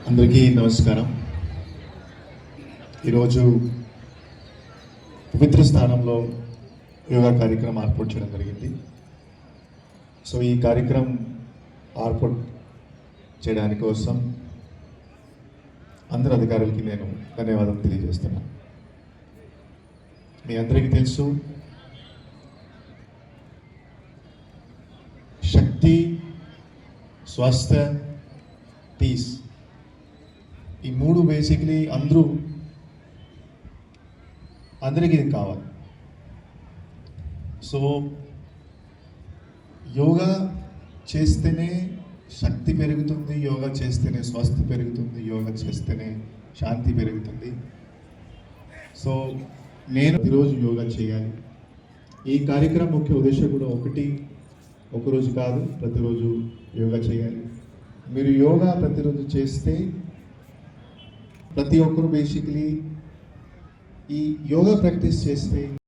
అందరికీ నమస్కారం. ఈరోజు పవిత్ర స్థానంలో యోగా కార్యక్రమం ఏర్పాటు చేయడం జరిగింది. సో ఈ కార్యక్రమం ఏర్పాటు చేయడానికి కోసం అందరు అధికారులకి నేను ధన్యవాదాలు తెలియజేస్తున్నాను. మీ అందరికీ తెలుసు, శక్తి, స్వాస్థ్య, పీస్, ఈ మూడు బేసిక్లీ అందరికీ ఇది కావాలి. సో యోగా చేస్తేనే శక్తి పెరుగుతుంది, యోగా చేస్తేనే స్వస్థ పెరుగుతుంది, యోగా చేస్తేనే శాంతి పెరుగుతుంది. సో నేను ఈరోజు యోగా చేయాలి. ఈ కార్యక్రమం ముఖ్య ఉద్దేశం కూడా ఒకరోజు కాదు, ప్రతిరోజు యోగా చేయాలి. మీరు యోగా ప్రతిరోజు చేస్తే ప్రతి ఒక్కరు బేసిక్లీ ఈ యోగా ప్రాక్టీస్ చేస్తే